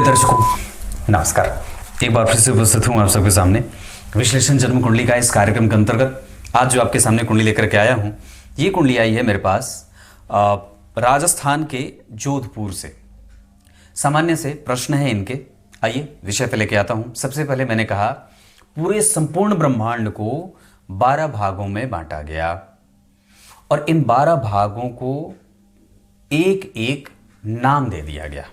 प्रिय दर्शकों, नमस्कार। एक बार फिर से उपस्थित हूँ आप सबके सामने विश्लेषण जन्म कुंडली का इस कार्यक्रम के अंतर्गत। आज जो आपके सामने कुंडली लेकर के आया हूँ, ये कुंडली आई है मेरे पास राजस्थान के जोधपुर से। सामान्य से प्रश्न है इनके, आइए विषय पे लेके आता हूँ। सबसे पहले मैंने कहा पूरे संपूर्ण ब्रह्मांड को 12 भागों में बांटा गया और इन 12 भागों को एक एक नाम दे दिया गया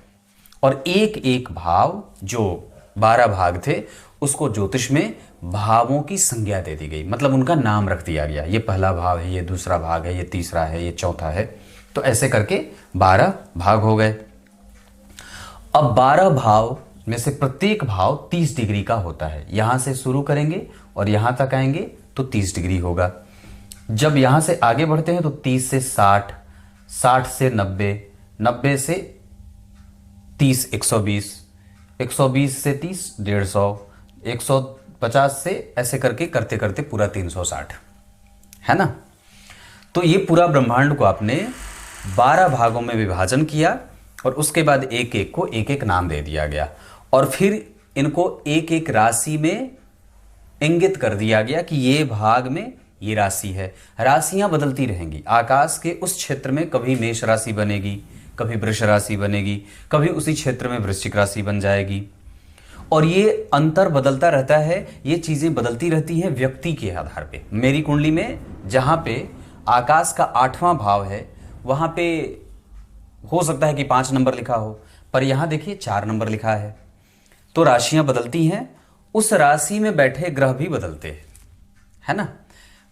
और एक एक भाव, जो 12 भाग थे, उसको ज्योतिष में भावों की संज्ञा दे दी गई, मतलब उनका नाम रख दिया गया। ये पहला भाव है, ये दूसरा भाग है, ये तीसरा है, ये चौथा है। तो ऐसे करके 12 भाग हो गए। अब 12 भाव में से प्रत्येक भाव 30 डिग्री का होता है। यहां से शुरू करेंगे और यहां तक आएंगे तो 30 डिग्री होगा। जब यहां से आगे बढ़ते हैं तो 30 से 60, 60 से 90, 90 से 30 120, 120 से 30 150, 150 से ऐसे करके करते करते पूरा 360 है ना। तो ये पूरा ब्रह्मांड को आपने 12 भागों में विभाजन किया और उसके बाद एक एक को एक एक नाम दे दिया गया और फिर इनको एक एक राशि में इंगित कर दिया गया कि ये भाग में ये राशि है। राशियां बदलती रहेंगी। आकाश के उस क्षेत्र में कभी मेष राशि बनेगी, कभी वृष राशि बनेगी, कभी उसी क्षेत्र में वृश्चिक राशि बन जाएगी और ये अंतर बदलता रहता है। ये चीजें बदलती रहती हैं व्यक्ति के आधार पे। मेरी कुंडली में जहां पे आकाश का 8वां भाव है, वहां पे हो सकता है कि 5 नंबर लिखा हो, पर यहां देखिए 4 नंबर लिखा है। तो राशियां बदलती हैं, उस राशि में बैठे ग्रह भी बदलते हैं, है ना।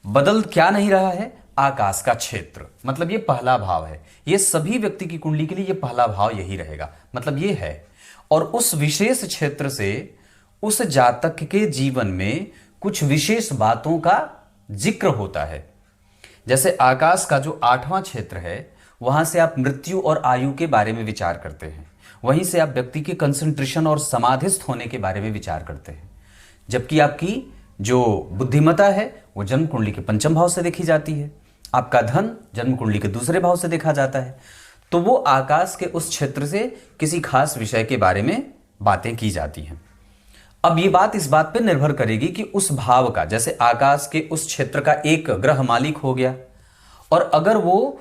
बदल क्या नहीं रहा है? आकाश का क्षेत्र, मतलब ये पहला भाव है। ये सभी व्यक्ति की कुंडली के लिए ये पहला भाव यही रहेगा, मतलब ये है। और उस विशेष क्षेत्र से उस जातक के जीवन में कुछ विशेष बातों का जिक्र होता है। जैसे आकाश का जो 8वां क्षेत्र है, वहां से आप मृत्यु और आयु के बारे में विचार करते हैं। वहीं से आप व्यक्ति के कंसंट्रेशन और समाधिस्थ होने के बारे में विचार करते हैं। जबकि आपकी जो बुद्धिमत्ता है वो जन्म कुंडली के 5वें भाव से देखी जाती है। आपका धन जन्म कुंडली के 2 भाव से देखा जाता है। तो वो आकाश के उस क्षेत्र से किसी खास विषय के बारे में बातें की जाती हैं। अब ये बात इस बात पर निर्भर करेगी कि उस भाव का, जैसे आकाश के उस क्षेत्र का एक ग्रह मालिक हो गया और अगर वो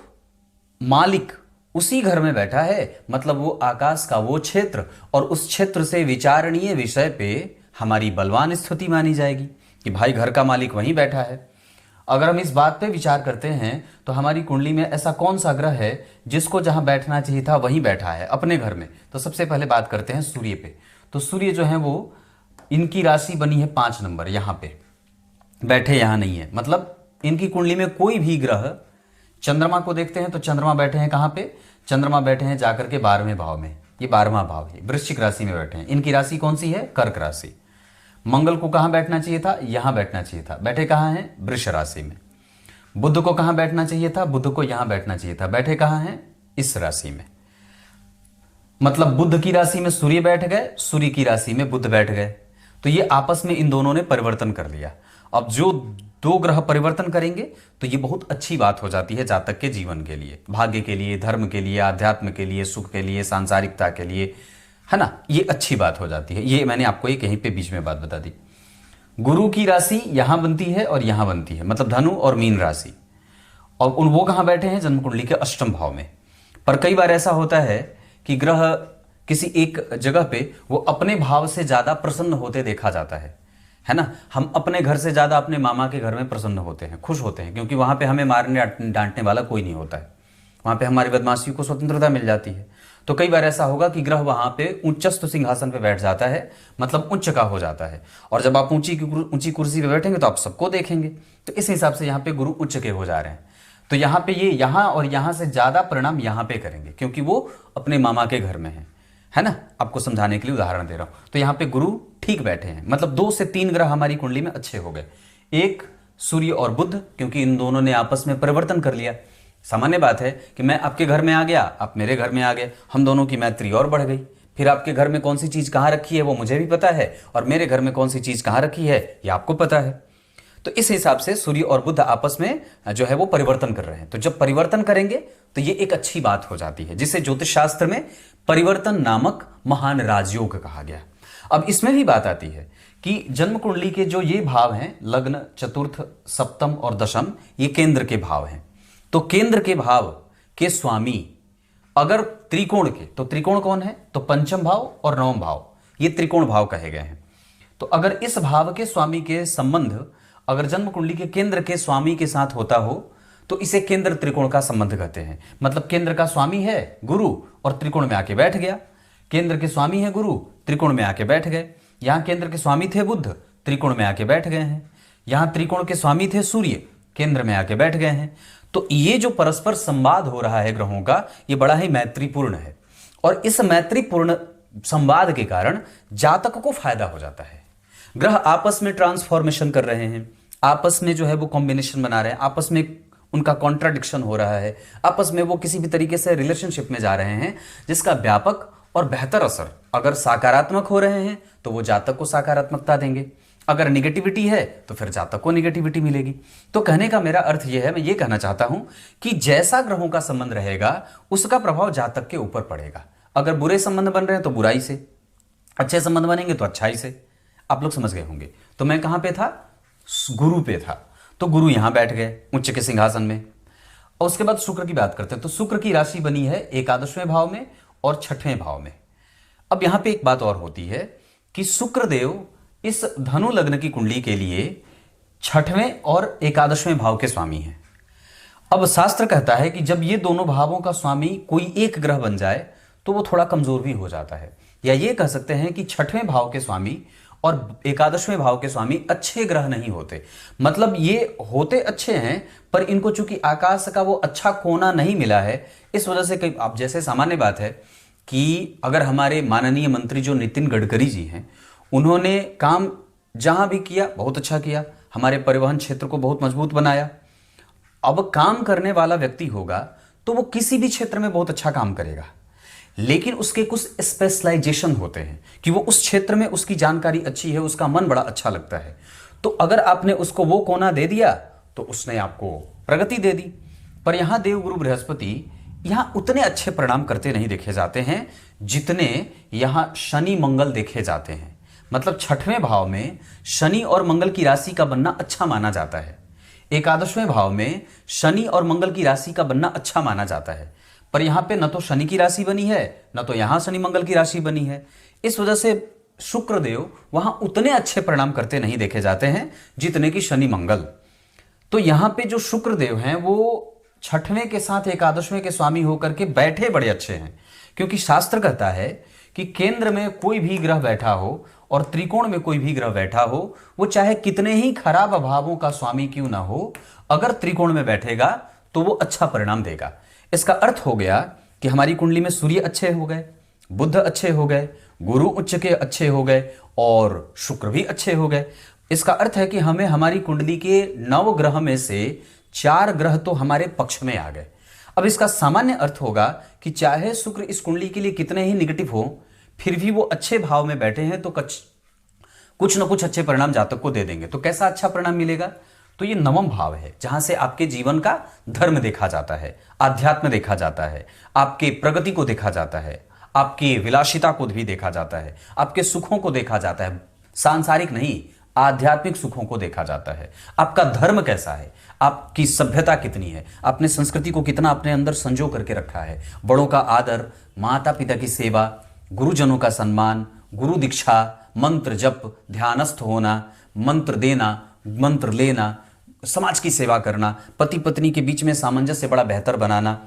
मालिक उसी घर में बैठा है, मतलब वो आकाश का वो क्षेत्र और उस क्षेत्र से विचारणीय विषय पे हमारी बलवान स्थिति मानी जाएगी कि भाई घर का मालिक वहीं बैठा है। अगर हम इस बात पे विचार करते हैं तो हमारी कुंडली में ऐसा कौन सा ग्रह है जिसको जहां बैठना चाहिए था वहीं बैठा है अपने घर में। तो सबसे पहले बात करते हैं सूर्य पे। तो सूर्य जो है वो, इनकी राशि बनी है 5 नंबर, यहां पे बैठे, यहां नहीं है। मतलब इनकी कुंडली में कोई भी ग्रह, चंद्रमा को देखते हैं तो चंद्रमा बैठे हैं कहां पे? चंद्रमा बैठे हैं जाकर के 12वें भाव में। ये 12वां भाव है, वृश्चिक राशि में बैठे हैं। इनकी राशि कौन सी है? कर्क राशि। मंगल को कहां बैठना चाहिए था? यहां बैठना चाहिए था, बैठे कहां हैं? वृष राशि में। बुध को कहां बैठना चाहिए था? बुध को यहां बैठना चाहिए था, बैठे कहां हैं? इस राशि में। मतलब बुध की राशि में सूर्य बैठ गए, सूर्य की राशि में बुध बैठ गए। तो ये आपस में इन दोनों ने परिवर्तन कर लिया। अब जो 2 ग्रह परिवर्तन करेंगे तो ये बहुत अच्छी बात हो जाती है जातक के जीवन के लिए, भाग्य के लिए, धर्म के लिए, आध्यात्म के लिए, सुख के लिए, सांसारिकता के लिए, है ना। ये अच्छी बात हो जाती है। ये मैंने आपको एक यहीं पे बीच में बात बता दी। गुरु की राशि यहां बनती है और यहां बनती है, मतलब धनु और मीन राशि। और वो कहां बैठे हैं? जन्म कुंडली के 8वें भाव में। पर कई बार ऐसा होता है कि ग्रह किसी एक जगह पे वो अपने भाव से ज्यादा प्रसन्न होते देखा जाता है ना। हम अपने घर से ज्यादा अपने मामा के घर में प्रसन्न होते हैं, खुश होते हैं, क्योंकि वहां पे हमें मारने डांटने वाला कोई नहीं होता है। वहां पे हमारी बदमाशियों को स्वतंत्रता मिल जाती है। तो कई बार ऐसा होगा कि ग्रह वहां पे उच्चस्थ सिंहासन पे बैठ जाता है, मतलब उच्च का हो जाता है। और जब आप ऊंची कुर्सी पे बैठेंगे तो आप सबको देखेंगे। तो इस हिसाब से यहाँ पे गुरु उच्च के हो जा रहे हैं। तो यहाँ पे ये यहाँ और यहाँ से ज्यादा परिणाम यहाँ पे करेंगे, क्योंकि वो अपने मामा के घर में है ना। आपको समझाने के लिए उदाहरण दे रहा हूं। तो यहाँ पे गुरु ठीक बैठे हैं, मतलब 2 से 3 ग्रह हमारी कुंडली में अच्छे हो गए। एक सूर्य और बुध, क्योंकि इन दोनों ने आपस में परिवर्तन कर लिया। सामान्य बात है कि मैं आपके घर में आ गया, आप मेरे घर में आ गए, हम दोनों की मैत्री और बढ़ गई। फिर आपके घर में कौन सी चीज कहाँ रखी है वो मुझे भी पता है, और मेरे घर में कौन सी चीज कहाँ रखी है ये आपको पता है। तो इस हिसाब से सूर्य और बुध आपस में जो है वो परिवर्तन कर रहे हैं। तो जब परिवर्तन करेंगे तो ये एक अच्छी बात हो जाती है, जिसे ज्योतिष शास्त्र में परिवर्तन नामक महान राजयोग कहा गया। अब इसमें भी बात आती है कि जन्म कुंडली के जो ये भाव हैं, लग्न, चतुर्थ, सप्तम और दशम, ये केंद्र के भाव हैं। तो केंद्र के भाव के स्वामी अगर त्रिकोण के, तो त्रिकोण कौन है? तो पंचम भाव और नवम भाव, ये त्रिकोण भाव कहे गए हैं। तो अगर इस भाव के स्वामी के संबंध अगर जन्म कुंडली के केंद्र के स्वामी के साथ होता हो तो इसे केंद्र त्रिकोण का संबंध कहते हैं। मतलब केंद्र का स्वामी है गुरु और त्रिकोण में आके बैठ गया, केंद्र के स्वामी है गुरु, त्रिकोण में आके बैठ गए। यहां केंद्र के स्वामी थे बुध, त्रिकोण में आके बैठ गए हैं। यहां त्रिकोण के स्वामी थे सूर्य, केंद्र में आके बैठ गए हैं। तो ये जो परस्पर संवाद हो रहा है ग्रहों का, ये बड़ा ही मैत्रीपूर्ण है और इस मैत्रीपूर्ण संवाद के कारण जातक को फायदा हो जाता है। ग्रह आपस में ट्रांसफॉर्मेशन कर रहे हैं, आपस में जो है वो कॉम्बिनेशन बना रहे हैं, आपस में उनका कॉन्ट्राडिक्शन हो रहा है, आपस में वो किसी भी तरीके से रिलेशनशिप में जा रहे हैं, जिसका व्यापक और बेहतर असर अगर सकारात्मक हो रहे हैं तो वो जातक को सकारात्मकता देंगे, अगर निगेटिविटी है तो फिर जातक को निगेटिविटी मिलेगी। तो कहने का मेरा अर्थ यह है, मैं ये कहना चाहता हूं कि जैसा ग्रहों का संबंध रहेगा उसका प्रभाव जातक के ऊपर पड़ेगा। अगर बुरे संबंध बन रहे हैं तो बुराई से, अच्छे संबंध बनेंगे तो अच्छाई से। आप लोग समझ गए होंगे। तो मैं कहां पे था? गुरु पे था। तो गुरु यहां बैठ गए उच्च के सिंहासन में। और उसके बाद शुक्र की बात करते हैं। तो शुक्र की राशि बनी है एकादशवें भाव में और छठवें भाव में। अब यहां पे एक बात और होती है कि शुक्र देव इस धनु लग्न की कुंडली के लिए छठवें और एकादशवें भाव के स्वामी हैं। अब शास्त्र कहता है कि जब ये दोनों भावों का स्वामी कोई एक ग्रह बन जाए तो वो थोड़ा कमजोर भी हो जाता है, या ये कह सकते हैं कि छठवें भाव के स्वामी और एकादशवें भाव के स्वामी अच्छे ग्रह नहीं होते। मतलब ये होते अच्छे हैं पर इनको चूंकि आकाश का वो अच्छा कोना नहीं मिला है, इस वजह से कई, अब जैसे सामान्य बात है कि अगर हमारे माननीय मंत्री जो नितिन गडकरी जी हैं, उन्होंने काम जहां भी किया बहुत अच्छा किया, हमारे परिवहन क्षेत्र को बहुत मजबूत बनाया। अब काम करने वाला व्यक्ति होगा तो वो किसी भी क्षेत्र में बहुत अच्छा काम करेगा, लेकिन उसके कुछ स्पेशलाइजेशन होते हैं कि वो उस क्षेत्र में उसकी जानकारी अच्छी है, उसका मन बड़ा अच्छा लगता है। तो अगर आपने उसको वो कोना दे दिया तो उसने आपको प्रगति दे दी। पर यहां देवगुरु बृहस्पति यहां उतने अच्छे परिणाम करते नहीं देखे जाते हैं जितने यहां शनि मंगल देखे जाते हैं। मतलब छठवें भाव में शनि और मंगल की राशि का बनना अच्छा माना जाता है, एकादशवें भाव में शनि और मंगल की राशि का बनना अच्छा माना जाता है। पर यहां पे न तो शनि की राशि बनी है, न तो यहां शनि मंगल की राशि बनी है। इस वजह से शुक्रदेव वहां उतने अच्छे परिणाम करते नहीं देखे जाते हैं जितने कि शनि मंगल। तो यहां पे जो शुक्रदेव हैं वो छठवें के साथ एकादशवें के स्वामी होकर के बैठे बड़े अच्छे हैं, क्योंकि शास्त्र कहता है कि केंद्र में कोई भी ग्रह बैठा हो और त्रिकोण में कोई भी ग्रह बैठा हो, वो चाहे कितने ही खराब अभावों का स्वामी क्यों ना हो, अगर त्रिकोण में बैठेगा तो वो अच्छा परिणाम देगा। इसका अर्थ हो गया कि हमारी कुंडली में सूर्य अच्छे हो गए, बुध अच्छे हो गए, गुरु उच्च के अच्छे हो गए और शुक्र भी अच्छे हो गए। इसका अर्थ है कि हमें हमारी कुंडली के 9 ग्रह में से 4 ग्रह तो हमारे पक्ष में आ गए। अब इसका सामान्य अर्थ होगा कि चाहे शुक्र इस कुंडली के लिए कितने ही निगेटिव हो, फिर भी वो अच्छे भाव में बैठे हैं तो कुछ न कुछ अच्छे परिणाम जातक को दे देंगे। तो कैसा अच्छा परिणाम मिलेगा? तो ये नवम भाव है, जहां से आपके जीवन का धर्म देखा जाता है, आध्यात्म देखा जाता है, आपके प्रगति को देखा जाता है, आपकी विलासिता को भी देखा जाता है, आपके सुखों को देखा जाता है। सांसारिक नहीं, आध्यात्मिक सुखों को देखा जाता है। आपका धर्म कैसा है, आपकी सभ्यता कितनी है, आपने संस्कृति को कितना अपने अंदर संजो करके रखा है। बड़ों का आदर, माता पिता की सेवा, गुरुजनों का सम्मान, गुरु दीक्षा, मंत्र जप, ध्यानस्थ होना, मंत्र देना, मंत्र लेना, समाज की सेवा करना, पति पत्नी के बीच में सामंजस्य बड़ा बेहतर बनाना,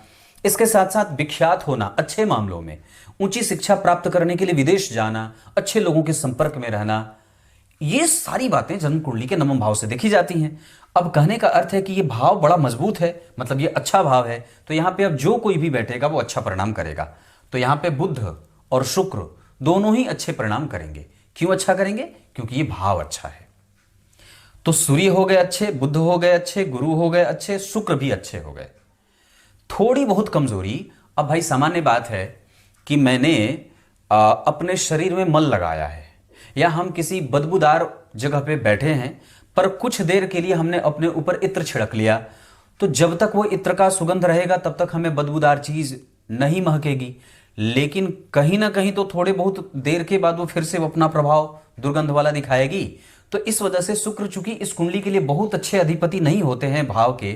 इसके साथ साथ विख्यात होना अच्छे मामलों में, ऊंची शिक्षा प्राप्त करने के लिए विदेश जाना, अच्छे लोगों के संपर्क में रहना, ये सारी बातें जन्म कुंडली के नवम भाव से देखी जाती हैं। अब कहने का अर्थ है कि ये भाव बड़ा मजबूत है, मतलब ये अच्छा भाव है, तो यहां पे अब जो कोई भी बैठेगा वो अच्छा परिणाम करेगा। तो यहां पे बुध और शुक्र दोनों ही अच्छे परिणाम करेंगे। क्यों अच्छा करेंगे? क्योंकि ये भाव अच्छा है। तो सूर्य हो गए अच्छे, बुध हो गए अच्छे, गुरु हो गए अच्छे, शुक्र भी अच्छे हो गए। थोड़ी बहुत कमजोरी, अब भाई सामान्य बात है कि मैंने अपने शरीर में मल लगाया है या हम किसी बदबूदार जगह पे बैठे हैं, पर कुछ देर के लिए हमने अपने ऊपर इत्र छिड़क लिया, तो जब तक वो इत्र का सुगंध रहेगा तब तक हमें बदबूदार चीज नहीं महकेगी, लेकिन कहीं ना कहीं तो थोड़े बहुत देर के बाद वो फिर से अपना प्रभाव दुर्गंध वाला दिखाएगी। तो इस वजह से शुक्र चूंकि इस कुंडली के लिए बहुत अच्छे अधिपति नहीं होते हैं भाव के,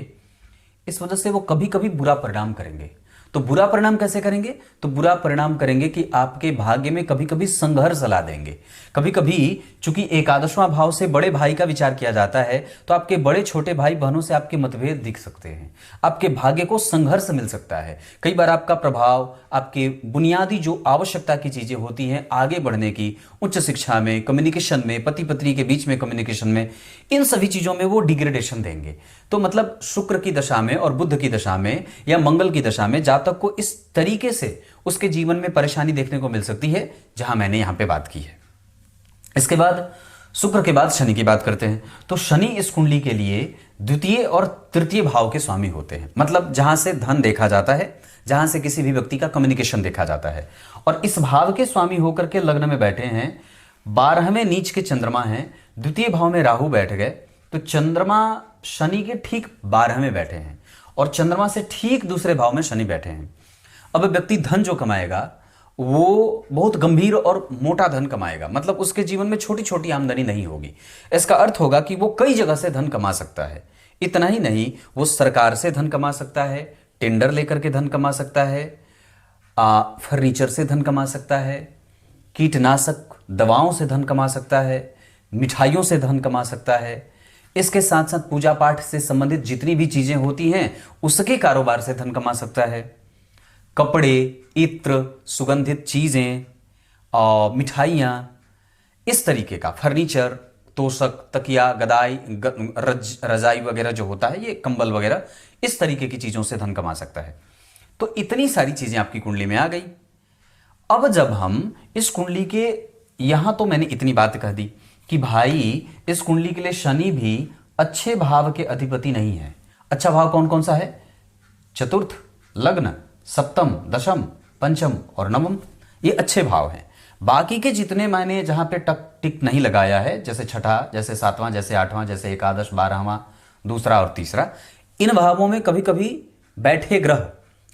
इस वजह से वो कभी कभी बुरा परिणाम करेंगे। तो बुरा परिणाम कैसे करेंगे? तो बुरा परिणाम करेंगे कि आपके भाग्य में कभी कभी संघर्ष ला देंगे। कभी कभी चूंकि एकादशवां भाव से बड़े भाई का विचार किया जाता है, तो आपके बड़े छोटे भाई बहनों से आपके मतभेद दिख सकते हैं, आपके भाग्य को संघर्ष मिल सकता है। कई बार आपका प्रभाव आपके बुनियादी जो आवश्यकता की चीजें होती हैं आगे बढ़ने की, उच्च शिक्षा में, कम्युनिकेशन में, पति पत्नी के बीच में कम्युनिकेशन में, इन सभी चीजों में वो डिग्रेडेशन देंगे। तो मतलब शुक्र की दशा में और बुध की दशा में या मंगल की दशा में जातक को इस तरीके से उसके जीवन में परेशानी देखने को मिल सकती है, जहां मैंने यहां पे बात की है। इसके बाद शुक्र के बाद शनि की बात करते हैं। तो शनि इस कुंडली के लिए द्वितीय और तृतीय भाव के स्वामी होते हैं, मतलब जहां से धन देखा जाता है, जहां से किसी भी व्यक्ति का कम्युनिकेशन देखा जाता है। और इस भाव के स्वामी होकर के लग्न में बैठे हैं, 12वें नीच के चंद्रमा हैं, द्वितीय भाव में राहु बैठ गए, तो चंद्रमा शनि के ठीक 12 में बैठे हैं और चंद्रमा से ठीक दूसरे भाव में शनि बैठे हैं। अब व्यक्ति धन जो कमाएगा वो बहुत गंभीर और मोटा धन कमाएगा, मतलब उसके जीवन में छोटी छोटी आमदनी नहीं होगी। इसका अर्थ होगा कि वो कई जगह से धन कमा सकता है। इतना ही नहीं, वो सरकार से धन कमा सकता है, टेंडर लेकर के धन कमा सकता है, फर्नीचर से धन कमा सकता है, कीटनाशक दवाओं से धन कमा सकता है, मिठाइयों से धन कमा सकता है। इसके साथ साथ पूजा पाठ से संबंधित जितनी भी चीजें होती हैं उसके कारोबार से धन कमा सकता है। कपड़े, इत्र, सुगंधित चीजें और मिठाइयाँ, इस तरीके का फर्नीचर, तोशक, तकिया, गदाई, रजाई वगैरह जो होता है, ये कंबल वगैरह, इस तरीके की चीजों से धन कमा सकता है। तो इतनी सारी चीजें आपकी कुंडली में आ गई। अब जब हम इस कुंडली के, यहां तो मैंने इतनी बात कह दी कि भाई इस कुंडली के लिए शनि भी अच्छे भाव के अधिपति नहीं है। अच्छा भाव कौन कौन सा है? चतुर्थ, लग्न, सप्तम, दशम, पंचम और नवम, ये अच्छे भाव हैं। बाकी के जितने मैंने जहां पे टिक नहीं लगाया है, जैसे छठा, जैसे सातवां, जैसे आठवां, जैसे एकादश, 12वां, दूसरा और तीसरा, इन भावों में कभी कभी बैठे ग्रह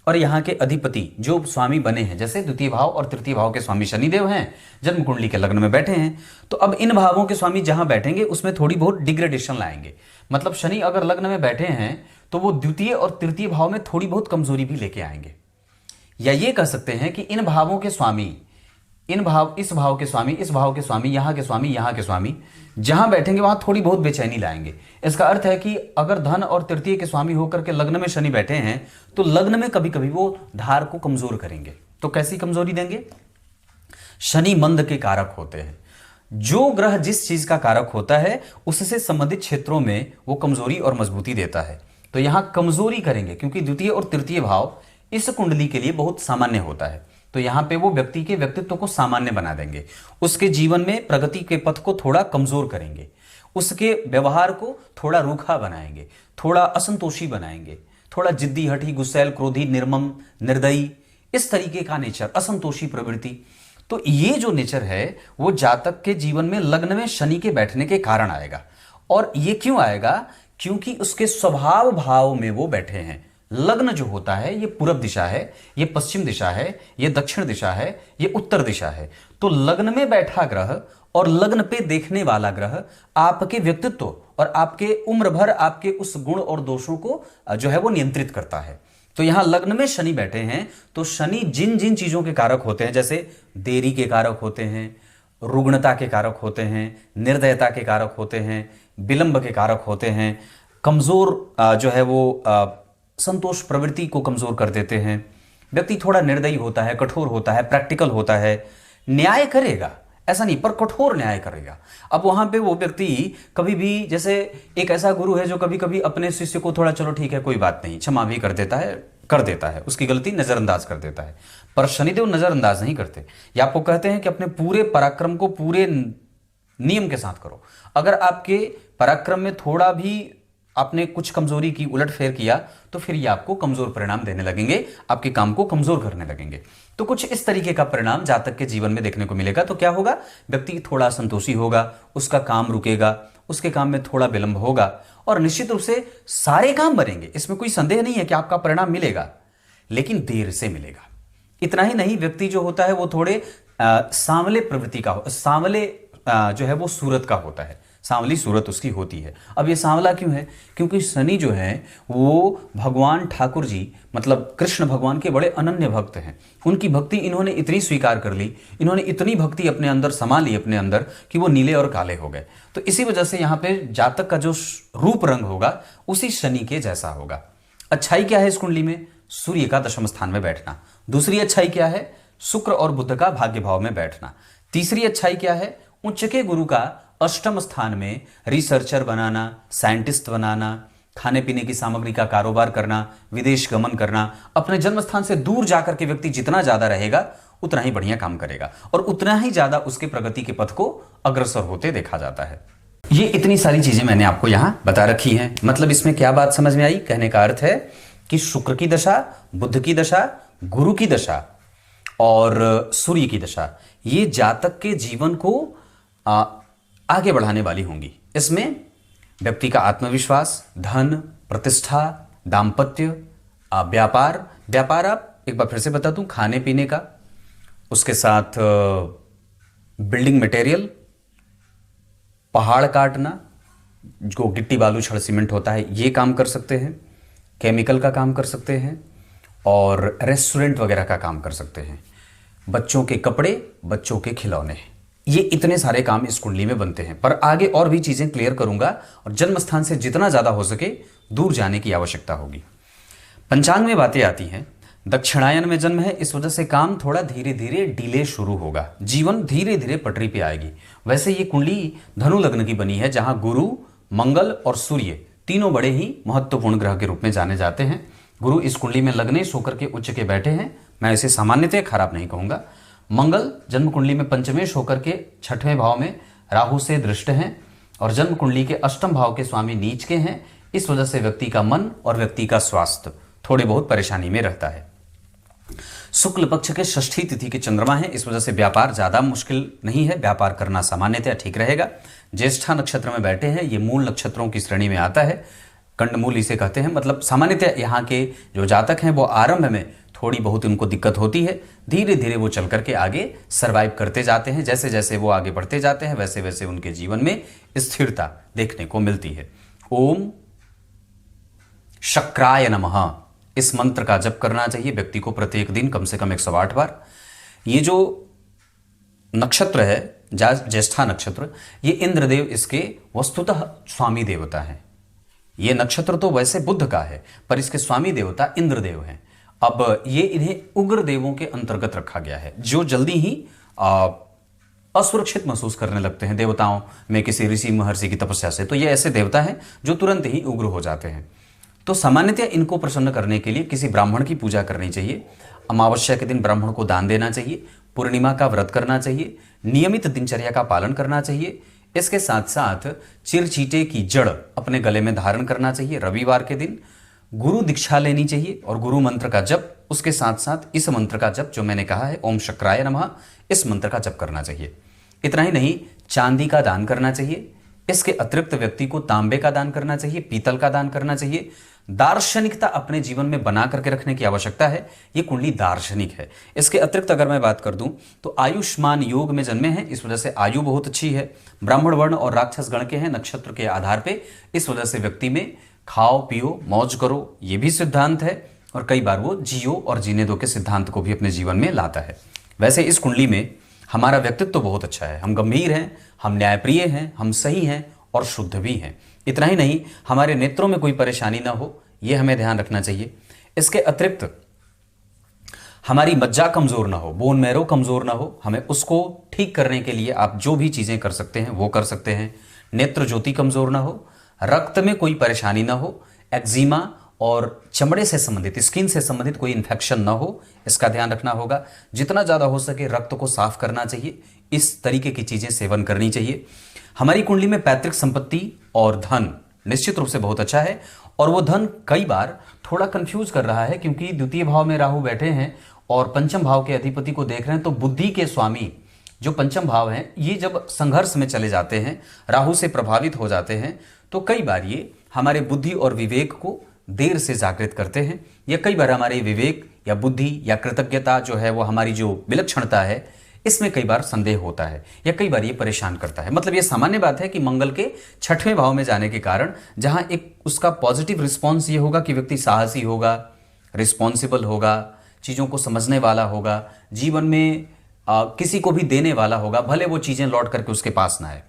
और यहाँ के अधिपति जो स्वामी बने हैं, जैसे द्वितीय भाव और तृतीय भाव के स्वामी शनिदेव हैं, जन्म कुंडली के लग्न में बैठे हैं, तो अब इन भावों के स्वामी जहां बैठेंगे उसमें थोड़ी बहुत डिग्रेडेशन लाएंगे। मतलब शनि अगर लग्न में बैठे हैं तो वो द्वितीय और तृतीय भाव में थोड़ी बहुत कमजोरी भी लेके आएंगे। या ये कह सकते हैं कि इन भावों के स्वामी, इस भाव के स्वामी, इस भाव के स्वामी, यहाँ के स्वामी, यहाँ के स्वामी जहां बैठेंगे वहां थोड़ी बहुत बेचैनी लाएंगे। इसका अर्थ है कि अगर धन और तृतीय के स्वामी होकर के लग्न में शनि बैठे हैं तो लग्न में कभी कभी वो धार को कमजोर करेंगे। तो कैसी कमजोरी देंगे? शनि मंद के कारक होते हैं। जो ग्रह जिस चीज का कारक होता है उससे संबंधित क्षेत्रों में वो कमजोरी और मजबूती देता है। तो यहां कमजोरी करेंगे, क्योंकि द्वितीय और तृतीय भाव इस कुंडली के लिए बहुत सामान्य होता है। तो यहां पे वो व्यक्ति के व्यक्तित्व को सामान्य बना देंगे, उसके जीवन में प्रगति के पथ को थोड़ा कमजोर करेंगे, उसके व्यवहार को थोड़ा रूखा बनाएंगे, थोड़ा असंतोषी बनाएंगे, थोड़ा जिद्दी, हठी, गुस्सैल, क्रोधी, निर्मम, निर्दयी, इस तरीके का नेचर, असंतोषी प्रवृत्ति। तो ये जो नेचर है वो जातक के जीवन में लग्न में शनि के बैठने के कारण आएगा। और ये क्यों आएगा? क्योंकि उसके स्वभाव भाव में वो बैठे हैं। लग्न जो होता है ये पूरब दिशा है, ये पश्चिम दिशा है, ये दक्षिण दिशा है, ये उत्तर दिशा है। तो लग्न में बैठा ग्रह और लग्न पे देखने वाला ग्रह आपके व्यक्तित्व और आपके उम्र भर आपके उस गुण और दोषों को जो है वो नियंत्रित करता है। तो यहां लग्न में शनि बैठे हैं तो शनि जिन जिन चीजों के कारक होते हैं, जैसे देरी के कारक होते हैं, रुग्णता के कारक होते हैं, निर्दयता के कारक होते हैं, विलंब के कारक होते हैं, कमजोर जो है वो संतोष प्रवृत्ति को कमजोर कर देते हैं। व्यक्ति थोड़ा निर्दयी होता है, कठोर होता है, प्रैक्टिकल होता है, न्याय करेगा ऐसा नहीं, पर कठोर न्याय करेगा। अब वहां पे वो व्यक्ति कभी भी, जैसे एक ऐसा गुरु है जो कभी कभी अपने शिष्य को थोड़ा चलो ठीक है कोई बात नहीं क्षमा भी कर देता है, उसकी गलती नजरअंदाज कर देता है, पर शनिदेव नजरअंदाज नहीं करते। ये आपको कहते हैं कि अपने पूरे पराक्रम को पूरे नियम के साथ करो। अगर आपके पराक्रम में थोड़ा भी आपने कुछ कमजोरी की, उलटफेर किया, तो फिर ये आपको कमजोर परिणाम देने लगेंगे, आपके काम को कमजोर करने लगेंगे। तो कुछ इस तरीके का परिणाम जातक के जीवन में देखने को मिलेगा। तो क्या होगा? व्यक्ति थोड़ा संतोषी होगा, उसका काम रुकेगा, उसके काम में थोड़ा विलंब होगा और निश्चित रूप से सारे काम बनेंगे, इसमें कोई संदेह नहीं है कि आपका परिणाम मिलेगा, लेकिन देर से मिलेगा। इतना ही नहीं, व्यक्ति जो होता है वो थोड़े सांवले प्रवृत्ति का सांवले जो है वो सूरत का होता है, सांवली सूरत उसकी होती है। अब ये सांवला क्यों है? क्योंकि शनि जो है वो भगवान ठाकुर जी मतलब कृष्ण भगवान के बड़े अनन्य भक्त हैं। उनकी भक्ति इन्होंने इतनी स्वीकार कर ली, इन्होंने इतनी भक्ति अपने अंदर समा ली अपने अंदर कि वो नीले और काले हो गए। तो इसी वजह से यहाँ पे जातक का जो रूप रंग होगा उसी शनि के जैसा होगा। अच्छाई क्या है इस कुंडली में? सूर्य का दशम स्थान में बैठना। दूसरी अच्छाई क्या है? शुक्र और बुध का भाग्य भाव में बैठना। तीसरी अच्छाई क्या है? उच्च के गुरु का अष्टम स्थान में रिसर्चर बनाना, साइंटिस्ट बनाना, खाने पीने की सामग्री का कारोबार करना, विदेश गमन करना। अपने जन्म स्थान से दूर जाकर के व्यक्ति जितना ज्यादा रहेगा उतना ही बढ़िया काम करेगा और उतना ही ज्यादा उसके प्रगति के पथ को अग्रसर होते देखा जाता है। ये इतनी सारी चीजें मैंने आपको यहां बता रखी हैं। मतलब इसमें क्या बात समझ में आई? कहने का अर्थ है कि शुक्र की दशा, बुध की दशा, गुरु की दशा और सूर्य की दशा ये जातक के जीवन को आगे बढ़ाने वाली होंगी। इसमें व्यक्ति का आत्मविश्वास, धन, प्रतिष्ठा, दाम्पत्य, व्यापार आप एक बार फिर से बता दूं, खाने पीने का, उसके साथ बिल्डिंग मटेरियल, पहाड़ काटना, जो गिट्टी बालू छड़ सीमेंट होता है ये काम कर सकते हैं, केमिकल का काम कर सकते हैं और रेस्टोरेंट वगैरह का काम कर सकते हैं, बच्चों के कपड़े, बच्चों के खिलौने, ये इतने सारे काम इस कुंडली में बनते हैं। पर आगे और भी चीजें क्लियर करूंगा और जन्म स्थान से जितना ज्यादा हो सके दूर जाने की आवश्यकता होगी। पंचांग में बातें आती हैं, दक्षिणायन में जन्म है, इस वजह से काम थोड़ा धीरे धीरे डिले शुरू होगा, जीवन धीरे धीरे पटरी पे आएगी। वैसे ये कुंडली धनु लग्न की बनी है जहां गुरु, मंगल और सूर्य तीनों बड़े ही महत्वपूर्ण ग्रह के रूप में जाने जाते हैं। गुरु इस कुंडली में लग्नेश होकर के उच्च के बैठे हैं, मैं इसे सामान्यतः खराब नहीं कहूंगा। मंगल जन्म कुंडली में पंचमेश होकर के छठवें भाव में राहु से दृष्ट हैं और जन्म कुंडली के अष्टम भाव के स्वामी नीच के हैं। इस वजह से व्यक्ति का मन और व्यक्ति का स्वास्थ्य थोड़े बहुत परेशानी में रहता है। शुक्ल पक्ष के षष्ठी तिथि के चंद्रमा है, इस वजह से व्यापार ज्यादा मुश्किल नहीं है, व्यापार करना सामान्यतः ठीक रहेगा। ज्येष्ठा नक्षत्र में बैठे हैं, ये मूल नक्षत्रों की श्रेणी में आता है, कंडमूल इसे कहते हैं। मतलब सामान्यतः यहाँ के जो जातक हैं वो आरंभ में थोड़ी बहुत उनको दिक्कत होती है, धीरे धीरे वो चल करके आगे सरवाइव करते जाते हैं। जैसे जैसे वो आगे बढ़ते जाते हैं वैसे वैसे उनके जीवन में स्थिरता देखने को मिलती है। ओम शक्राय नमः, इस मंत्र का जप करना चाहिए व्यक्ति को प्रत्येक दिन कम से कम 108 बार। ये जो नक्षत्र है ज्येष्ठा नक्षत्र, ये इंद्रदेव इसके वस्तुतः स्वामी देवता है। ये नक्षत्र तो वैसे बुध का है पर इसके स्वामी देवता इंद्रदेव हैं। अब ये इन्हें उग्र देवों के अंतर्गत रखा गया है जो जल्दी ही असुरक्षित महसूस करने लगते हैं देवताओं में किसी ऋषि महर्षि की तपस्या से। तो ये ऐसे देवता हैं जो तुरंत ही उग्र हो जाते हैं। तो सामान्यतः इनको प्रसन्न करने के लिए किसी ब्राह्मण की पूजा करनी चाहिए, अमावस्या के दिन ब्राह्मण को दान देना चाहिए, पूर्णिमा का व्रत करना चाहिए, नियमित दिनचर्या का पालन करना चाहिए। इसके साथ साथ चिरचीटे की जड़ अपने गले में धारण करना चाहिए। रविवार के दिन गुरु दीक्षा लेनी चाहिए और गुरु मंत्र का जप, उसके साथ साथ इस मंत्र का जप जो मैंने कहा है ओम शक्राय नमः, इस मंत्र का जप करना चाहिए। इतना ही नहीं, चांदी का दान करना चाहिए। इसके अतिरिक्त व्यक्ति को तांबे का दान करना चाहिए, पीतल का दान करना चाहिए। दार्शनिकता अपने जीवन में बना करके रखने की आवश्यकता है। ये कुंडली दार्शनिक है। इसके अतिरिक्त अगर मैं बात कर दूं तो आयुष्मान योग में जन्मे हैं, इस वजह से आयु बहुत अच्छी है। ब्राह्मण वर्ण और राक्षस गण के हैं नक्षत्र के आधार पे, इस वजह से व्यक्ति में खाओ पियो मौज करो ये भी सिद्धांत है और कई बार वो जियो और जीने दो के सिद्धांत को भी अपने जीवन में लाता है। वैसे इस कुंडली में हमारा व्यक्तित्व तो बहुत अच्छा है, हम गंभीर हैं, हम न्यायप्रिय हैं, हम सही हैं और शुद्ध भी हैं। इतना ही नहीं, हमारे नेत्रों में कोई परेशानी ना हो ये हमें ध्यान रखना चाहिए। इसके अतिरिक्त हमारी मज्जा कमजोर ना हो, बोन मैरो कमजोर ना हो, हमें उसको ठीक करने के लिए आप जो भी चीजें कर सकते हैं वो कर सकते हैं। नेत्र ज्योति कमजोर ना हो, रक्त में कोई परेशानी ना हो, एक्जिमा और चमड़े से संबंधित स्किन से संबंधित कोई इन्फेक्शन ना हो, इसका ध्यान रखना होगा। जितना ज़्यादा हो सके रक्त को साफ करना चाहिए, इस तरीके की चीज़ें सेवन करनी चाहिए। हमारी कुंडली में पैतृक संपत्ति और धन निश्चित रूप से बहुत अच्छा है और वो धन कई बार थोड़ा कंफ्यूज कर रहा है क्योंकि द्वितीय भाव में राहु बैठे हैं और पंचम भाव के अधिपति को देख रहे हैं। तो बुद्धि के स्वामी जो पंचम भाव हैं ये जब संघर्ष में चले जाते हैं, राहु से प्रभावित हो जाते हैं, तो कई बार ये हमारे बुद्धि और विवेक को देर से जागृत करते हैं, या कई बार हमारे विवेक या बुद्धि या कृतज्ञता जो है वो हमारी जो विलक्षणता है इसमें कई बार संदेह होता है, या कई बार ये परेशान करता है। मतलब ये सामान्य बात है कि मंगल के छठवें भाव में जाने के कारण जहां एक उसका पॉजिटिव रिस्पॉन्स ये होगा कि व्यक्ति साहसी होगा, रिस्पॉन्सिबल होगा, चीज़ों को समझने वाला होगा, जीवन में किसी को भी देने वाला होगा, भले वो चीज़ें लौट करके उसके पास ना आए,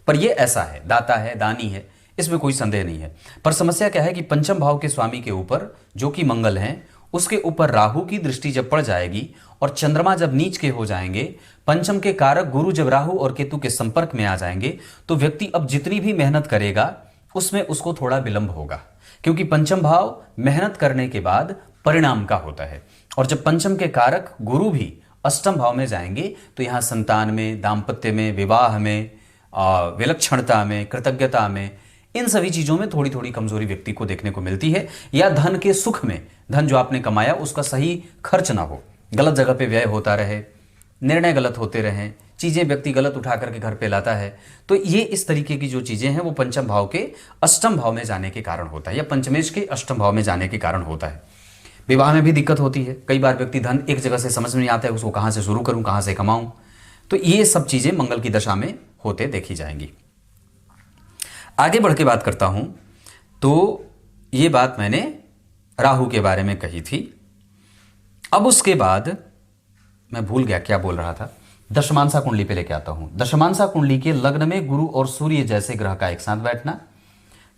पर ये ऐसा है, दाता है, दानी है, इसमें कोई संदेह नहीं है। पर समस्या क्या है कि पंचम भाव के स्वामी के ऊपर जो कि मंगल हैं, उसके ऊपर राहु की दृष्टि जब पड़ जाएगी और चंद्रमा जब नीच के हो जाएंगे, पंचम के कारक गुरु जब राहु और केतु के संपर्क में आ जाएंगे, तो व्यक्ति अब जितनी भी मेहनत करेगा उसमें उसको थोड़ा विलंब होगा, क्योंकि पंचम भाव मेहनत करने के बाद परिणाम का होता है। और जब पंचम के कारक गुरु भी अष्टम भाव में जाएंगे तो यहाँ संतान में, दाम्पत्य में, विवाह में, विलक्षणता में, कृतज्ञता में, इन सभी चीज़ों में थोड़ी थोड़ी कमजोरी व्यक्ति को देखने को मिलती है। या धन के सुख में, धन जो आपने कमाया उसका सही खर्च ना हो, गलत जगह पे व्यय होता रहे, निर्णय गलत होते रहें, चीज़ें व्यक्ति गलत उठा करके घर पे लाता है, तो ये इस तरीके की जो चीज़ें हैं वो पंचम भाव के अष्टम भाव में जाने के कारण होता है, या पंचमेश के अष्टम भाव में जाने के कारण होता है। विवाह में भी दिक्कत होती है, कई बार व्यक्ति धन एक जगह से समझ में नहीं आता है, उसको कहाँ से शुरू करूँ, कहाँ से कमाऊँ, तो ये सब चीज़ें मंगल की दशा में होते देखी जाएंगी। आगे बढ़ के बात करता हूं, तो ये बात मैंने राहु के बारे में कही थी। अब उसके बाद मैं भूल गया क्या बोल रहा था। दशमांसा कुंडली पे लेके आता हूं। दशमांसा कुंडली के लग्न में गुरु और सूर्य जैसे ग्रह का एक साथ बैठना,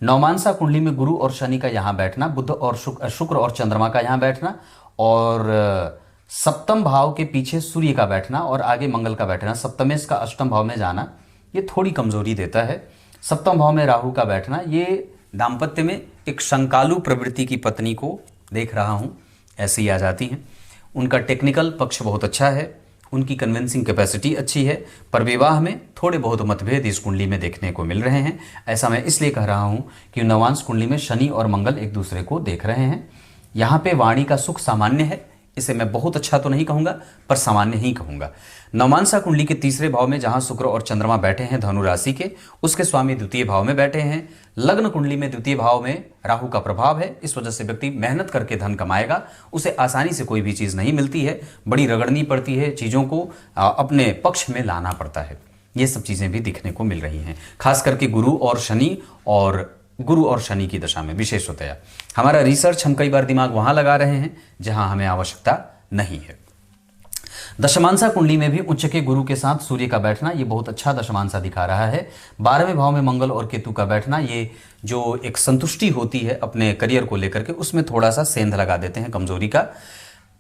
नौमांसा कुंडली में गुरु और शनि का यहां बैठना, बुध और शुक्र और चंद्रमा का यहां बैठना, और सप्तम भाव के पीछे सूर्य का बैठना और आगे मंगल का बैठना, सप्तमेश का अष्टम भाव में जाना, ये थोड़ी कमजोरी देता है। सप्तम भाव में राहु का बैठना, ये दाम्पत्य में एक शंकालु प्रवृत्ति की पत्नी को देख रहा हूं, ऐसी ही आ जाती हैं। उनका टेक्निकल पक्ष बहुत अच्छा है, उनकी कन्विंसिंग कैपेसिटी अच्छी है, पर विवाह में थोड़े बहुत मतभेद इस कुंडली में देखने को मिल रहे हैं। ऐसा मैं इसलिए कह रहा हूं कि नवांश कुंडली में शनि और मंगल एक दूसरे को देख रहे हैं। यहाँ पे वाणी का सुख सामान्य है, इसे मैं बहुत अच्छा तो नहीं कहूँगा पर सामान्य ही कहूँगा। नवमांसा कुंडली के तीसरे भाव में जहाँ शुक्र और चंद्रमा बैठे हैं धनु राशि के, उसके स्वामी द्वितीय भाव में बैठे हैं। लग्न कुंडली में द्वितीय भाव में राहु का प्रभाव है, इस वजह से व्यक्ति मेहनत करके धन कमाएगा, उसे आसानी से कोई भी चीज़ नहीं मिलती है, बड़ी रगड़नी पड़ती है, चीज़ों को अपने पक्ष में लाना पड़ता है। ये सब चीज़ें भी दिखने को मिल रही हैं, खास करके गुरु और शनि की दशा में विशेषतया। हमारा रिसर्च हम कई बार दिमाग वहां लगा रहे हैं जहां हमें आवश्यकता नहीं है। दशमांसा कुंडली में भी उच्च के गुरु के साथ सूर्य का बैठना, ये बहुत अच्छा दशमांसा दिखा रहा है। 12वें भाव में मंगल और केतु का बैठना, ये जो एक संतुष्टि होती है अपने करियर को लेकर के, उसमें थोड़ा सा सेंध लगा देते हैं कमजोरी का।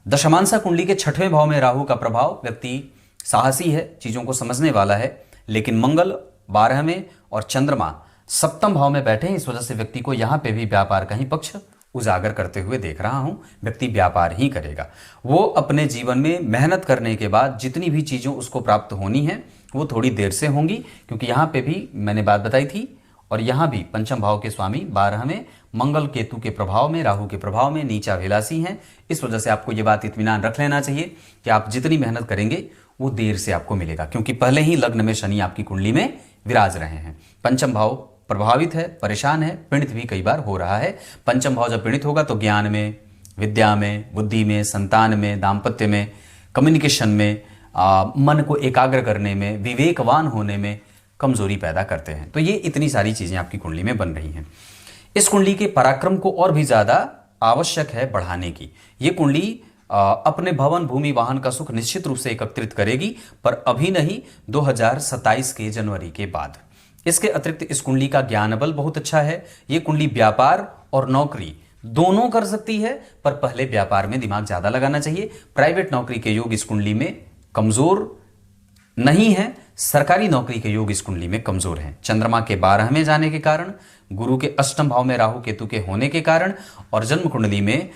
दशमांसा कुंडली के 6वें भाव में राहु का प्रभाव, व्यक्ति साहसी है, चीजों को समझने वाला है, लेकिन मंगल 12वें और चंद्रमा सप्तम भाव में बैठे हैं, इस वजह से व्यक्ति को यहाँ पे भी व्यापार का ही पक्ष उजागर करते हुए देख रहा हूं। व्यक्ति व्यापार ही करेगा, वो अपने जीवन में मेहनत करने के बाद जितनी भी चीज़ों उसको प्राप्त होनी है वो थोड़ी देर से होंगी, क्योंकि यहाँ पे भी मैंने बात बताई थी। और यहाँ भी पंचम भाव के स्वामी 12वें मंगल केतु के प्रभाव में, राहु के प्रभाव में नीचाभिलाषी हैं, इस वजह से आपको ये बात इत्मीनान रख लेना चाहिए कि आप जितनी मेहनत करेंगे वो देर से आपको मिलेगा, क्योंकि पहले ही लग्न में शनि आपकी कुंडली में विराज रहे हैं। पंचम भाव प्रभावित है, परेशान है, पीड़ित भी कई बार हो रहा है। पंचम भाव जब पीड़ित होगा तो ज्ञान में, विद्या में, बुद्धि में, संतान में, दाम्पत्य में, कम्युनिकेशन में, मन को एकाग्र करने में, विवेकवान होने में कमजोरी पैदा करते हैं। तो ये इतनी सारी चीजें आपकी कुंडली में बन रही हैं। इस कुंडली के पराक्रम को और भी ज्यादा आवश्यक है बढ़ाने की। ये कुंडली अपने भवन, भूमि, वाहन का सुख निश्चित रूप से एकत्रित करेगी, पर अभी नहीं, 2027 के जनवरी के बाद। इसके अतिरिक्त इस कुंडली का ज्ञान बल बहुत अच्छा है। ये कुंडली व्यापार और नौकरी दोनों कर सकती है, पर पहले व्यापार में दिमाग ज्यादा लगाना चाहिए। प्राइवेट नौकरी के योग इस कुंडली में कमजोर नहीं है, सरकारी नौकरी के योग इस कुंडली में कमजोर हैं। चंद्रमा के 12वें जाने के कारण, गुरु के अष्टम भाव में राहु केतु के होने के कारण, और जन्म कुंडली में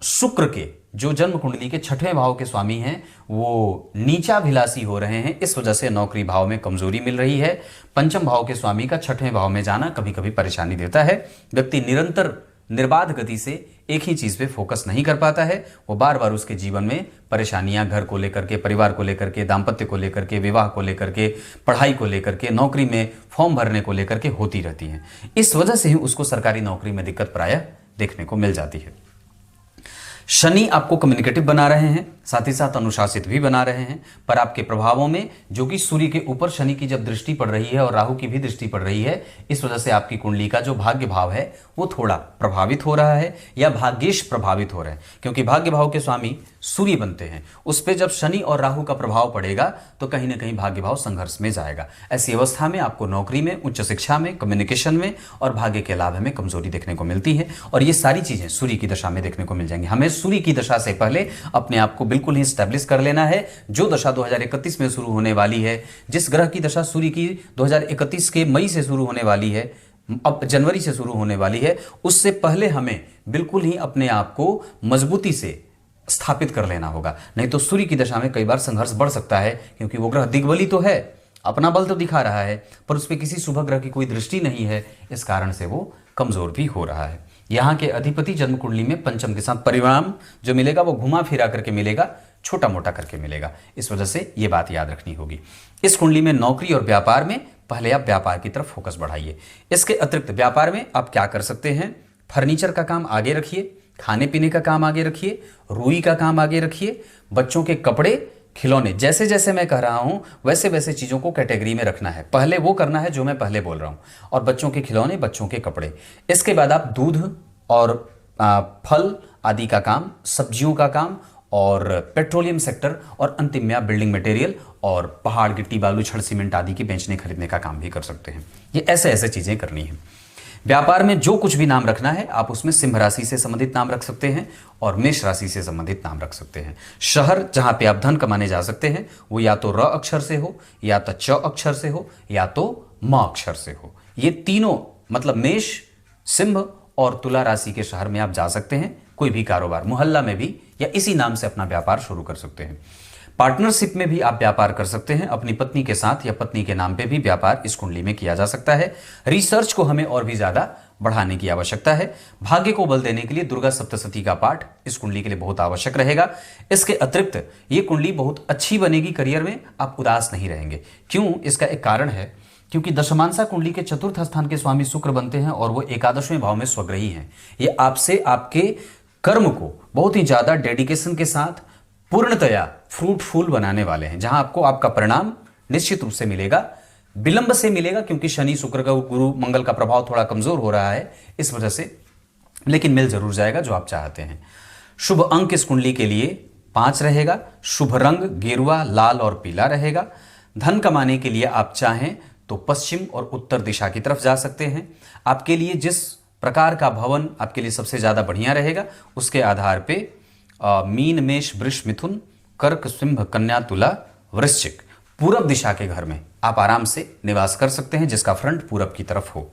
शुक्र के, जो जन्म कुंडली के 6वें भाव के स्वामी हैं, वो नीचाभिलाषी हो रहे हैं, इस वजह से नौकरी भाव में कमजोरी मिल रही है। पंचम भाव के स्वामी का 6वें भाव में जाना कभी कभी परेशानी देता है। व्यक्ति निरंतर निर्बाध गति से एक ही चीज पे फोकस नहीं कर पाता है, वो बार बार उसके जीवन में परेशानियां घर को लेकर के, परिवार को लेकर के, दाम्पत्य को लेकर के, विवाह को लेकर के, पढ़ाई को लेकर के, नौकरी में फॉर्म भरने को लेकर के होती रहती हैं। इस वजह से ही उसको सरकारी नौकरी में दिक्कत प्रायः देखने को मिल जाती है। शनि आपको कम्युनिकेटिव बना रहे हैं, साथ ही साथ अनुशासित भी बना रहे हैं, पर आपके प्रभावों में जो कि सूर्य के ऊपर शनि की जब दृष्टि पड़ रही है और राहु की भी दृष्टि पड़ रही है, इस वजह से आपकी कुंडली का जो भाग्य भाव है वो थोड़ा प्रभावित हो रहा है या भाग्येश प्रभावित हो रहे हैं, क्योंकि भाग्य भाव के स्वामी सूर्य बनते हैं। उस पर जब शनि और राहु का प्रभाव पड़ेगा तो कहीं ना कहीं भाग्य भाव संघर्ष में जाएगा। ऐसी अवस्था में आपको नौकरी में, उच्च शिक्षा में, कम्युनिकेशन में और भाग्य के लाभ में कमजोरी देखने को मिलती है, और ये सारी चीजें सूर्य की दशा में देखने को मिल जाएंगी। हमें सूर्य की दशा से पहले अपने आप को बिल्कुल ही स्टैब्लिश कर लेना है। जो दशा 2031 में शुरू होने वाली है, जिस ग्रह की दशा सूर्य की 2031 के मई से शुरू होने वाली है, अब जनवरी से शुरू होने वाली है, उससे पहले हमें बिल्कुल ही अपने आप को मजबूती से स्थापित कर लेना होगा। नहीं तो सूर्य की दशा में कई बार संघर्ष बढ़ सकता है, क्योंकि वो ग्रह दिग्बली तो है, अपना बल तो दिखा रहा है, पर उस पर किसी शुभ ग्रह की कोई दृष्टि नहीं है, इस कारण से वो कमजोर भी हो रहा है। यहाँ के अधिपति जन्म कुंडली में पंचम के साथ परिणाम जो मिलेगा वो घुमा फिरा करके मिलेगा, छोटा मोटा करके मिलेगा। इस वजह से ये बात याद रखनी होगी। इस कुंडली में नौकरी और व्यापार में पहले आप व्यापार की तरफ फोकस बढ़ाइए। इसके अतिरिक्त व्यापार में आप क्या कर सकते हैं, फर्नीचर का काम आगे रखिए, खाने पीने का काम आगे रखिए, रुई का काम आगे रखिए, बच्चों के कपड़े, खिलौने, जैसे जैसे मैं कह रहा हूं वैसे वैसे चीज़ों को कैटेगरी में रखना है। पहले वो करना है जो मैं पहले बोल रहा हूं, और बच्चों के खिलौने, बच्चों के कपड़े। इसके बाद आप दूध और फल आदि का काम, सब्जियों का काम, और पेट्रोलियम सेक्टर, और अंतिम में आप बिल्डिंग मटेरियल और पहाड़, गिट्टी, बालू, छड़, सीमेंट आदि के बेचने खरीदने का काम भी कर सकते हैं। ये ऐसे ऐसे चीज़ें करनी है। व्यापार में जो कुछ भी नाम रखना है आप उसमें सिंह राशि से संबंधित नाम रख सकते हैं और मेष राशि से संबंधित नाम रख सकते हैं। शहर जहां पे आप धन कमाने जा सकते हैं वो या तो र अक्षर से हो, या तो च अक्षर से हो, या तो म अक्षर से हो। ये तीनों मतलब मेष, सिंह और तुला राशि के शहर में आप जा सकते हैं। कोई भी कारोबार मोहल्ला में भी या इसी नाम से अपना व्यापार शुरू कर सकते हैं। पार्टनरशिप में भी आप व्यापार कर सकते हैं, अपनी पत्नी के साथ या पत्नी के नाम पे भी व्यापार इस कुंडली में किया जा सकता है। रिसर्च को हमें और भी ज्यादा बढ़ाने की आवश्यकता है। भाग्य को बल देने के लिए दुर्गा सप्तशती का पाठ इस कुंडली के लिए बहुत आवश्यक रहेगा। इसके अतिरिक्त ये कुंडली बहुत अच्छी बनेगी, करियर में आप उदास नहीं रहेंगे। क्यों? इसका एक कारण है, क्योंकि दशमांसा कुंडली के चतुर्थ स्थान के स्वामी शुक्र बनते हैं और वो एकादशवें भाव में स्वग्रही हैं। ये आपसे आपके कर्म को बहुत ही ज्यादा डेडिकेशन के साथ पूर्णतया फ्रूटफुल बनाने वाले हैं, जहां आपको आपका परिणाम निश्चित रूप से मिलेगा। विलंब से मिलेगा, क्योंकि शनि, शुक्र का, गुरु, मंगल का प्रभाव थोड़ा कमजोर हो रहा है इस वजह से, लेकिन मिल जरूर जाएगा जो आप चाहते हैं। शुभ अंक इस कुंडली के लिए 5 रहेगा। शुभ रंग गेरुआ, लाल और पीला रहेगा। धन कमाने के लिए आप चाहें तो पश्चिम और उत्तर दिशा की तरफ जा सकते हैं। आपके लिए जिस प्रकार का भवन आपके लिए सबसे ज्यादा बढ़िया रहेगा उसके आधार पे मीन, मेष, वृष, मिथुन, कर्क, सिंह, कन्या, तुला, वृश्चिक, पूरब दिशा के घर में आप आराम से निवास कर सकते हैं, जिसका फ्रंट पूरब की तरफ हो।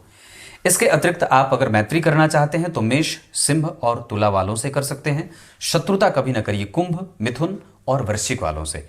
इसके अतिरिक्त आप अगर मैत्री करना चाहते हैं तो मेष, सिंह और तुला वालों से कर सकते हैं। शत्रुता कभी ना करिए कुंभ, मिथुन और वृश्चिक वालों से।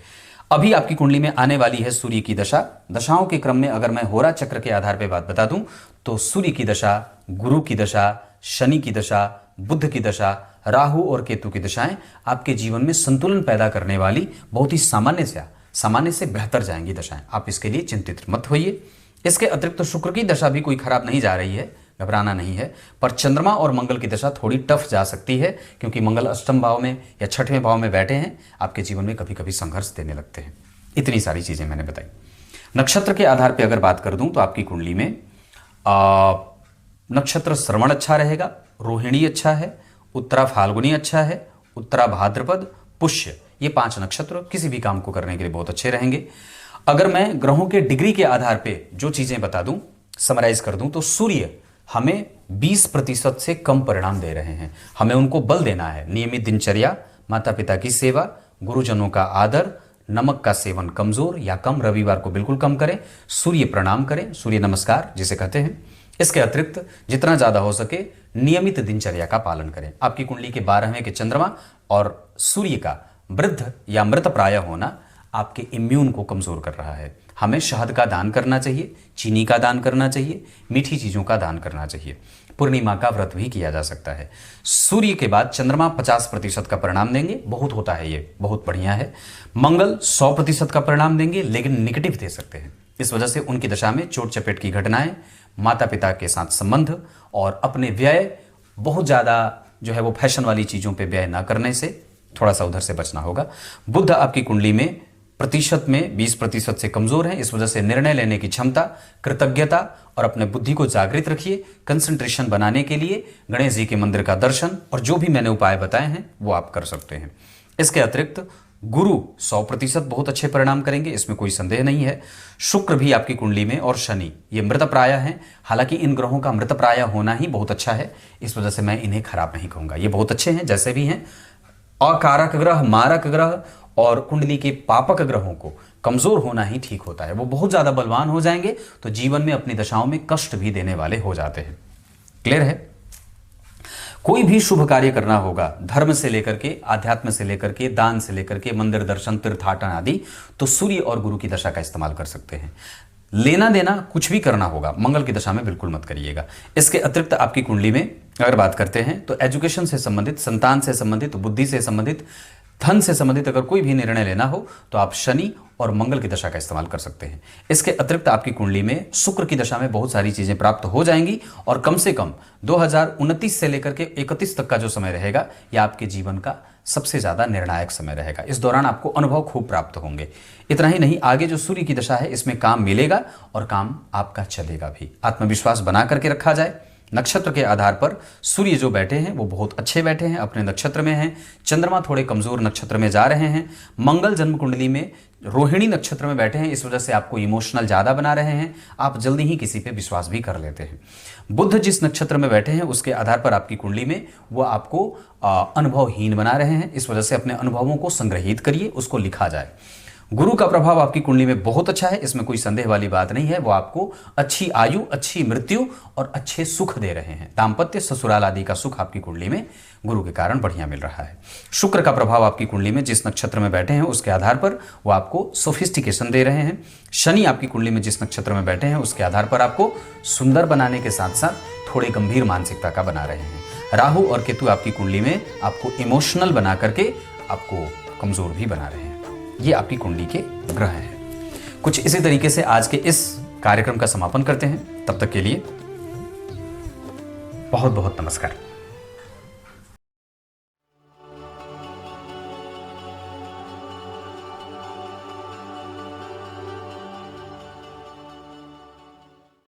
अभी आपकी कुंडली में आने वाली है सूर्य की दशा। दशाओं के क्रम में अगर मैं होरा चक्र के आधार पर बात बता दूं तो सूर्य की दशा, गुरु की दशा, शनि की दशा, बुध की दशा, राहु और केतु की दशाएं आपके जीवन में संतुलन पैदा करने वाली बहुत ही सामान्य से बेहतर जाएंगी दशाएं। आप इसके लिए चिंतित मत होइए। इसके अतिरिक्त तो शुक्र की दशा भी कोई खराब नहीं जा रही है, घबराना नहीं है, पर चंद्रमा और मंगल की दशा थोड़ी टफ जा सकती है, क्योंकि मंगल अष्टम भाव में या छठवें भाव में बैठे हैं, आपके जीवन में कभी कभी संघर्ष देने लगते हैं। इतनी सारी चीजें मैंने बताई। नक्षत्र के आधार पर अगर बात कर दूं तो आपकी कुंडली में नक्षत्र श्रवण अच्छा रहेगा, रोहिणी अच्छा है, उत्तरा फाल्गुनी अच्छा है, उत्तरा भाद्रपद, पुष्य, ये 5 नक्षत्र किसी भी काम को करने के लिए बहुत अच्छे रहेंगे। अगर मैं ग्रहों के डिग्री के आधार पे जो चीजें बता दूं, समराइज कर दूं, तो सूर्य हमें 20% से कम परिणाम दे रहे हैं। हमें उनको बल देना है। नियमित दिनचर्या, माता पिता की सेवा, गुरुजनों का आदर, नमक का सेवन कमजोर या कम, रविवार को बिल्कुल कम करें, सूर्य प्रणाम करें, सूर्य नमस्कार जिसे कहते हैं। इसके अतिरिक्त जितना ज्यादा हो सके नियमित दिनचर्या का पालन करें। आपकी कुंडली के 12वें के चंद्रमा और सूर्य का वृद्ध या मृत प्राय होना आपके इम्यून को कमजोर कर रहा है। हमें शहद का दान करना चाहिए, चीनी का दान करना चाहिए, मीठी चीज़ों का दान करना चाहिए। पूर्णिमा का व्रत भी किया जा सकता है। सूर्य के बाद चंद्रमा 50% का परिणाम देंगे, बहुत होता है ये, बहुत बढ़िया है। मंगल 100% का परिणाम देंगे, लेकिन निगेटिव दे सकते हैं। इस वजह से उनकी दशा में चोट चपेट की घटनाएं, माता पिता के साथ संबंध और अपने व्यय, बहुत ज़्यादा जो है वो फैशन वाली चीज़ों पे व्यय ना करने से थोड़ा सा उधर से बचना होगा। बुध आपकी कुंडली में प्रतिशत में 20% से कमजोर है। इस वजह से निर्णय लेने की क्षमता, कृतज्ञता और अपने बुद्धि को जागृत रखिए। कंसंट्रेशन बनाने के लिए गणेश जी के मंदिर का दर्शन और जो भी मैंने उपाय बताए हैं वो आप कर सकते हैं। इसके अतिरिक्त गुरु 100% बहुत अच्छे परिणाम करेंगे, इसमें कोई संदेह नहीं है। शुक्र भी आपकी कुंडली में और शनि ये मृतप्राय हैं। हालांकि इन ग्रहों का मृतप्राय होना ही बहुत अच्छा है, इस वजह से मैं इन्हें खराब नहीं कहूंगा। ये बहुत अच्छे हैं जैसे भी हैं। अकारक ग्रह, मारक ग्रह और कुंडली के पापक ग्रहों को कमजोर होना ही ठीक होता है। वो बहुत ज्यादा बलवान हो जाएंगे तो जीवन में अपनी दशाओं में कष्ट भी देने वाले हो जाते हैं। क्लियर है? कोई भी शुभ कार्य करना होगा, धर्म से लेकर के, आध्यात्म से लेकर के, दान से लेकर के, मंदिर दर्शन, तीर्थाटन आदि, तो सूर्य और गुरु की दशा का इस्तेमाल कर सकते हैं। लेना देना कुछ भी करना होगा, मंगल की दशा में बिल्कुल मत करिएगा। इसके अतिरिक्त आपकी कुंडली में अगर बात करते हैं तो एजुकेशन से संबंधित, संतान से संबंधित, बुद्धि से संबंधित, धन से संबंधित अगर कोई भी निर्णय लेना हो तो आप शनि और मंगल की दशा का इस्तेमाल कर सकते हैं। इसके अतिरिक्त आपकी कुंडली में शुक्र की दशा में बहुत सारी चीजें प्राप्त हो जाएंगी और कम से कम 2029 से लेकर के 31 तक का जो समय रहेगा यह आपके जीवन का सबसे ज्यादा निर्णायक समय रहेगा। इस दौरान आपको अनुभव खूब प्राप्त होंगे। इतना ही नहीं, आगे जो सूर्य की दशा है इसमें काम मिलेगा और काम आपका चलेगा भी। आत्मविश्वास बना करके रखा जाए। नक्षत्र के आधार पर सूर्य जो बैठे हैं वो बहुत अच्छे बैठे हैं, अपने नक्षत्र में हैं। चंद्रमा थोड़े कमजोर नक्षत्र में जा रहे हैं। मंगल जन्म कुंडली में रोहिणी नक्षत्र में बैठे हैं, इस वजह से आपको इमोशनल ज्यादा बना रहे हैं। आप जल्दी ही किसी पे विश्वास भी कर लेते हैं। बुध जिस नक्षत्र में बैठे हैं उसके आधार पर आपकी कुंडली में वो आपको अनुभवहीन बना रहे हैं। इस वजह से अपने अनुभवों को संग्रहित करिए, उसको लिखा जाए। गुरु का प्रभाव आपकी कुंडली में बहुत अच्छा है, इसमें कोई संदेह वाली बात नहीं है। वो आपको अच्छी आयु, अच्छी मृत्यु और अच्छे सुख दे रहे हैं। दाम्पत्य, ससुराल आदि का सुख आपकी कुंडली में गुरु के कारण बढ़िया मिल रहा है। शुक्र का प्रभाव आपकी कुंडली में जिस नक्षत्र में बैठे हैं उसके आधार पर वो आपको सोफिस्टिकेशन दे रहे हैं। शनि आपकी कुंडली में जिस नक्षत्र में बैठे हैं उसके आधार पर आपको सुंदर बनाने के साथ साथ थोड़े गंभीर मानसिकता का बना रहे हैं। राहु और केतु आपकी कुंडली में आपको इमोशनल बना करके आपको कमजोर भी बना रहे हैं। ये आपकी कुंडली के ग्रह हैं। कुछ इसी तरीके से आज के इस कार्यक्रम का समापन करते हैं। तब तक के लिए बहुत बहुत नमस्कार।